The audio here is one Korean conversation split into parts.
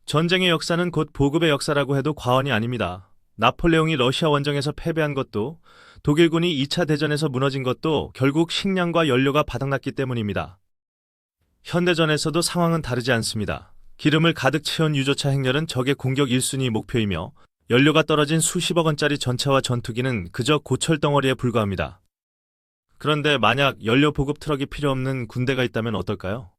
전쟁의 역사는 곧 보급의 역사라고 해도 과언이 아닙니다. 나폴레옹이 러시아 원정에서 패배한 것도, 독일군이 2차 대전에서 무너진 것도 결국 식량과 연료가 바닥났기 때문입니다. 현대전에서도 상황은 다르지 않습니다. 기름을 가득 채운 유조차 행렬은 적의 공격 1순위 목표이며, 연료가 떨어진 수십억 원짜리 전차와 전투기는 그저 고철덩어리에 불과합니다. 그런데 만약 연료 보급 트럭이 필요 없는 군대가 있다면 어떨까요?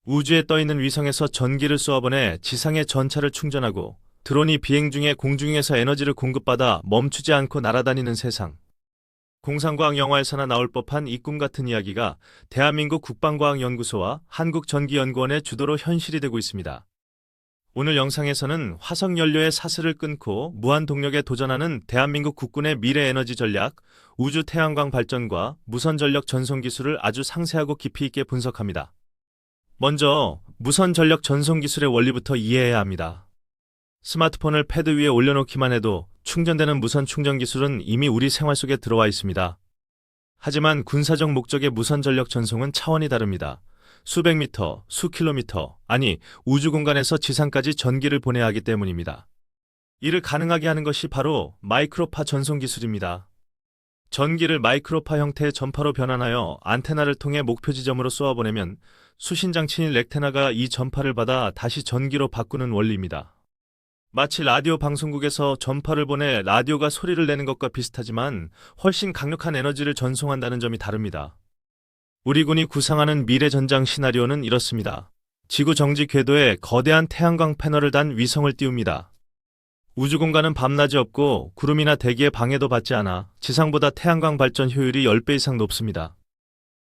우주에 떠있는 위성에서 전기를 쏘아보내 지상의 전차를 충전하고, 드론이 비행 중에 공중에서 에너지를 공급받아 멈추지 않고 날아다니는 세상. 공상과학 영화에서나 나올 법한 이 꿈 같은 이야기가 대한민국 국방과학연구소와 한국전기연구원의 주도로 현실이 되고 있습니다. 오늘 영상에서는 화석연료의 사슬을 끊고 무한동력에 도전하는 대한민국 국군의 미래 에너지 전략, 우주 태양광 발전과 무선전력 전송 기술을 아주 상세하고 깊이 있게 분석합니다. 먼저 무선전력 전송 기술의 원리부터 이해해야 합니다. 스마트폰을 패드 위에 올려놓기만 해도 충전되는 무선 충전 기술은 이미 우리 생활 속에 들어와 있습니다. 하지만 군사적 목적의 무선전력 전송은 차원이 다릅니다. 수백 미터, 수킬로미터, 아니 우주 공간에서 지상까지 전기를 보내야 하기 때문입니다. 이를 가능하게 하는 것이 바로 마이크로파 전송 기술입니다. 전기를 마이크로파 형태의 전파로 변환하여 안테나를 통해 목표 지점으로 쏘아보내면 수신장치인 렉테나가 이 전파를 받아 다시 전기로 바꾸는 원리입니다. 마치 라디오 방송국에서 전파를 보내 라디오가 소리를 내는 것과 비슷하지만 훨씬 강력한 에너지를 전송한다는 점이 다릅니다. 우리 군이 구상하는 미래 전장 시나리오는 이렇습니다. 지구 정지 궤도에 거대한 태양광 패널을 단 위성을 띄웁니다. 우주 공간은 밤낮이 없고 구름이나 대기에 방해도 받지 않아 지상보다 태양광 발전 효율이 10배 이상 높습니다.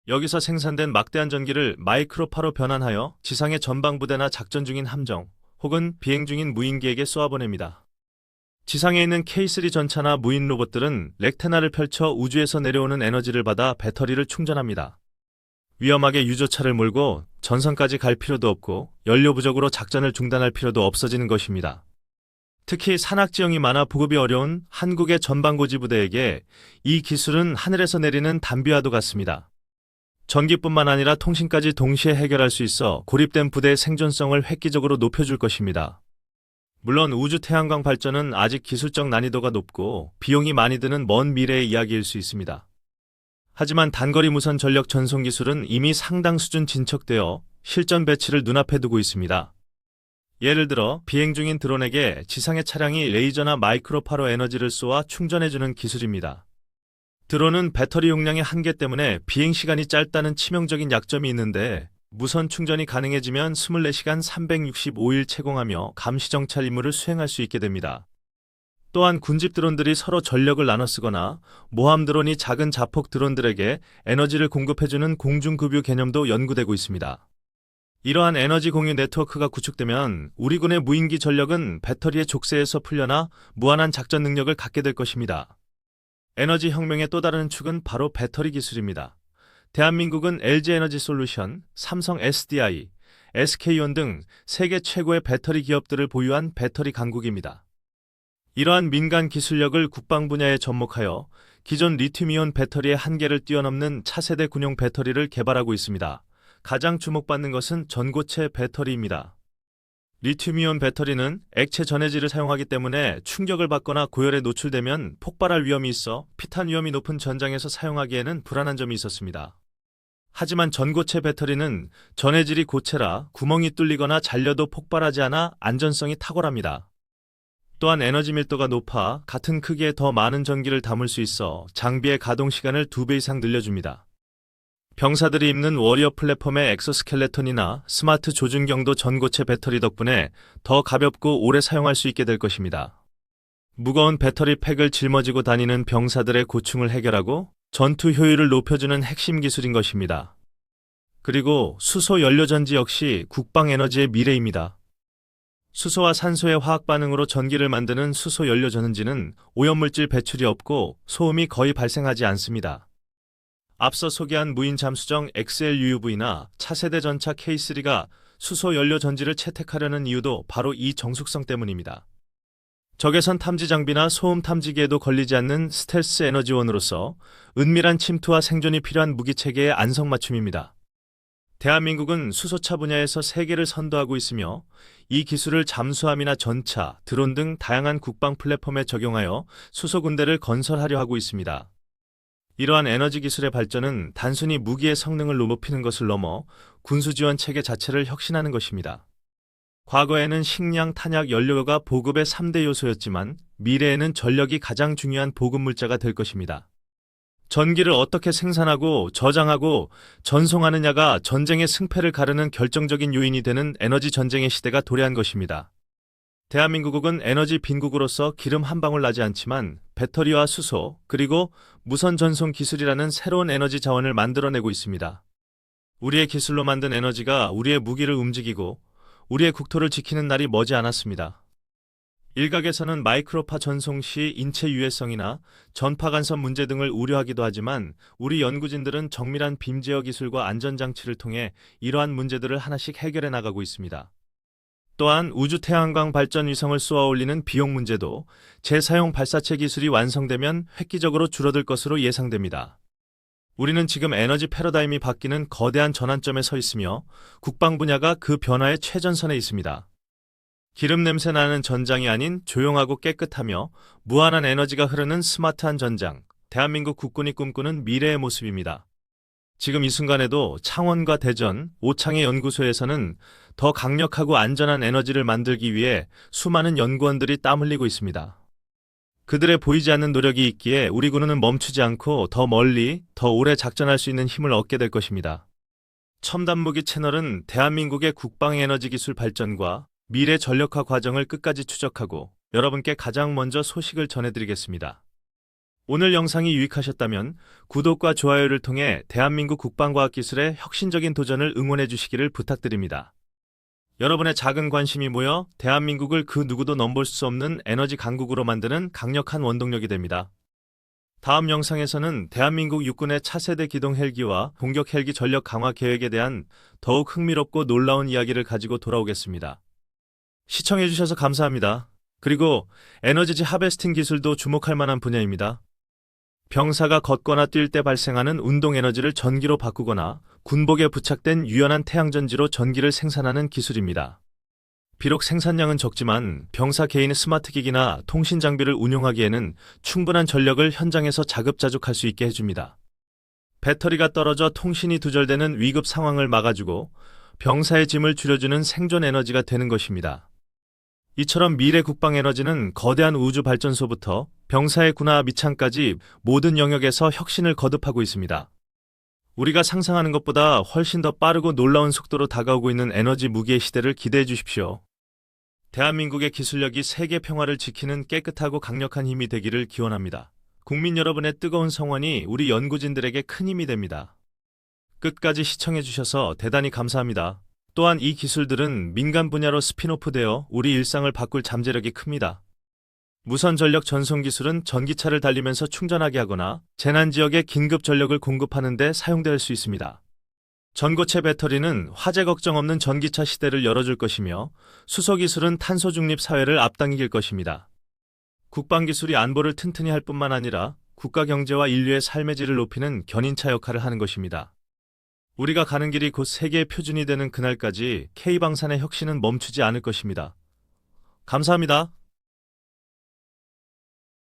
여기서 생산된 막대한 전기를 마이크로파로 변환하여 지상의 전방부대나 작전 중인 함정 혹은 비행 중인 무인기에게 쏘아보냅니다. 지상에 있는 K3 전차나 무인 로봇들은 렉테나를 펼쳐 우주에서 내려오는 에너지를 받아 배터리를 충전합니다. 위험하게 유조차를 몰고 전선까지 갈 필요도 없고 연료 부족으로 작전을 중단할 필요도 없어지는 것입니다. 특히 산악지형이 많아 보급이 어려운 한국의 전방고지 부대에게 이 기술은 하늘에서 내리는 단비와도 같습니다. 전기뿐만 아니라 통신까지 동시에 해결할 수 있어 고립된 부대의 생존성을 획기적으로 높여줄 것입니다. 물론 우주 태양광 발전은 아직 기술적 난이도가 높고 비용이 많이 드는 먼 미래의 이야기일 수 있습니다. 하지만 단거리 무선 전력 전송 기술은 이미 상당 수준 진척되어 실전 배치를 눈앞에 두고 있습니다. 예를 들어 비행 중인 드론에게 지상의 차량이 레이저나 마이크로파로 에너지를 쏘아 충전해주는 기술입니다. 드론은 배터리 용량의 한계 때문에 비행 시간이 짧다는 치명적인 약점이 있는데 무선 충전이 가능해지면 24시간 365일 채공하며 감시 정찰 임무를 수행할 수 있게 됩니다. 또한 군집 드론들이 서로 전력을 나눠 쓰거나 모함 드론이 작은 자폭 드론들에게 에너지를 공급해주는 공중급유 개념도 연구되고 있습니다. 이러한 에너지 공유 네트워크가 구축되면 우리 군의 무인기 전력은 배터리의 족쇄에서 풀려나 무한한 작전 능력을 갖게 될 것입니다. 에너지 혁명의 또 다른 축은 바로 배터리 기술입니다. 대한민국은 LG에너지솔루션, 삼성 SDI, SK온 등 세계 최고의 배터리 기업들을 보유한 배터리 강국입니다. 이러한 민간 기술력을 국방 분야에 접목하여 기존 리튬이온 배터리의 한계를 뛰어넘는 차세대 군용 배터리를 개발하고 있습니다. 가장 주목받는 것은 전고체 배터리입니다. 리튬이온 배터리는 액체 전해질을 사용하기 때문에 충격을 받거나 고열에 노출되면 폭발할 위험이 있어 피탄 위험이 높은 전장에서 사용하기에는 불안한 점이 있었습니다. 하지만 전고체 배터리는 전해질이 고체라 구멍이 뚫리거나 잘려도 폭발하지 않아 안전성이 탁월합니다. 또한 에너지 밀도가 높아 같은 크기에 더 많은 전기를 담을 수 있어 장비의 가동 시간을 2배 이상 늘려줍니다. 병사들이 입는 워리어 플랫폼의 엑소스켈레톤이나 스마트 조준경도 전고체 배터리 덕분에 더 가볍고 오래 사용할 수 있게 될 것입니다. 무거운 배터리 팩을 짊어지고 다니는 병사들의 고충을 해결하고 전투 효율을 높여주는 핵심 기술인 것입니다. 그리고 수소 연료전지 역시 국방 에너지의 미래입니다. 수소와 산소의 화학 반응으로 전기를 만드는 수소 연료 전지는 오염물질 배출이 없고 소음이 거의 발생하지 않습니다. 앞서 소개한 무인 잠수정 XLUUV나 차세대 전차 K3가 수소 연료 전지를 채택하려는 이유도 바로 이 정숙성 때문입니다. 적외선 탐지 장비나 소음 탐지기에도 걸리지 않는 스텔스 에너지원으로서 은밀한 침투와 생존이 필요한 무기 체계의 안성맞춤입니다. 대한민국은 수소차 분야에서 세계를 선도하고 있으며 이 기술을 잠수함이나 전차, 드론 등 다양한 국방 플랫폼에 적용하여 수소 군대를 건설하려 하고 있습니다. 이러한 에너지 기술의 발전은 단순히 무기의 성능을 높이는 것을 넘어 군수 지원 체계 자체를 혁신하는 것입니다. 과거에는 식량, 탄약, 연료가 보급의 3대 요소였지만 미래에는 전력이 가장 중요한 보급 물자가 될 것입니다. 전기를 어떻게 생산하고 저장하고 전송하느냐가 전쟁의 승패를 가르는 결정적인 요인이 되는 에너지 전쟁의 시대가 도래한 것입니다. 대한민국은 에너지 빈국으로서 기름 한 방울 나지 않지만 배터리와 수소, 그리고 무선 전송 기술이라는 새로운 에너지 자원을 만들어내고 있습니다. 우리의 기술로 만든 에너지가 우리의 무기를 움직이고 우리의 국토를 지키는 날이 머지 않았습니다. 일각에서는 마이크로파 전송 시 인체 유해성이나 전파 간섭 문제 등을 우려하기도 하지만 우리 연구진들은 정밀한 빔 제어 기술과 안전장치를 통해 이러한 문제들을 하나씩 해결해 나가고 있습니다. 또한 우주 태양광 발전 위성을 쏘아 올리는 비용 문제도 재사용 발사체 기술이 완성되면 획기적으로 줄어들 것으로 예상됩니다. 우리는 지금 에너지 패러다임이 바뀌는 거대한 전환점에 서 있으며 국방 분야가 그 변화의 최전선에 있습니다. 기름 냄새 나는 전장이 아닌 조용하고 깨끗하며 무한한 에너지가 흐르는 스마트한 전장, 대한민국 국군이 꿈꾸는 미래의 모습입니다. 지금 이 순간에도 창원과 대전, 오창의 연구소에서는 더 강력하고 안전한 에너지를 만들기 위해 수많은 연구원들이 땀 흘리고 있습니다. 그들의 보이지 않는 노력이 있기에 우리 군은 멈추지 않고 더 멀리, 더 오래 작전할 수 있는 힘을 얻게 될 것입니다. 첨단무기 채널은 대한민국의 국방 에너지 기술 발전과 미래 전력화 과정을 끝까지 추적하고 여러분께 가장 먼저 소식을 전해드리겠습니다. 오늘 영상이 유익하셨다면 구독과 좋아요를 통해 대한민국 국방과학기술의 혁신적인 도전을 응원해 주시기를 부탁드립니다. 여러분의 작은 관심이 모여 대한민국을 그 누구도 넘볼 수 없는 에너지 강국으로 만드는 강력한 원동력이 됩니다. 다음 영상에서는 대한민국 육군의 차세대 기동 헬기와 공격 헬기 전력 강화 계획에 대한 더욱 흥미롭고 놀라운 이야기를 가지고 돌아오겠습니다. 시청해주셔서 감사합니다. 그리고 에너지지 하베스팅 기술도 주목할 만한 분야입니다. 병사가 걷거나 뛸 때 발생하는 운동 에너지를 전기로 바꾸거나 군복에 부착된 유연한 태양전지로 전기를 생산하는 기술입니다. 비록 생산량은 적지만 병사 개인의 스마트 기기나 통신 장비를 운용하기에는 충분한 전력을 현장에서 자급자족할 수 있게 해줍니다. 배터리가 떨어져 통신이 두절되는 위급 상황을 막아주고 병사의 짐을 줄여주는 생존 에너지가 되는 것입니다. 이처럼 미래 국방 에너지는 거대한 우주 발전소부터 병사의 군화 미창까지 모든 영역에서 혁신을 거듭하고 있습니다. 우리가 상상하는 것보다 훨씬 더 빠르고 놀라운 속도로 다가오고 있는 에너지 무기의 시대를 기대해 주십시오. 대한민국의 기술력이 세계 평화를 지키는 깨끗하고 강력한 힘이 되기를 기원합니다. 국민 여러분의 뜨거운 성원이 우리 연구진들에게 큰 힘이 됩니다. 끝까지 시청해 주셔서 대단히 감사합니다. 또한 이 기술들은 민간 분야로 스핀오프되어 우리 일상을 바꿀 잠재력이 큽니다. 무선 전력 전송 기술은 전기차를 달리면서 충전하게 하거나 재난 지역에 긴급 전력을 공급하는 데 사용될 수 있습니다. 전고체 배터리는 화재 걱정 없는 전기차 시대를 열어줄 것이며 수소 기술은 탄소 중립 사회를 앞당길 것입니다. 국방 기술이 안보를 튼튼히 할 뿐만 아니라 국가 경제와 인류의 삶의 질을 높이는 견인차 역할을 하는 것입니다. 우리가 가는 길이 곧 세계의 표준이 되는 그날까지 K방산의 혁신은 멈추지 않을 것입니다. 감사합니다.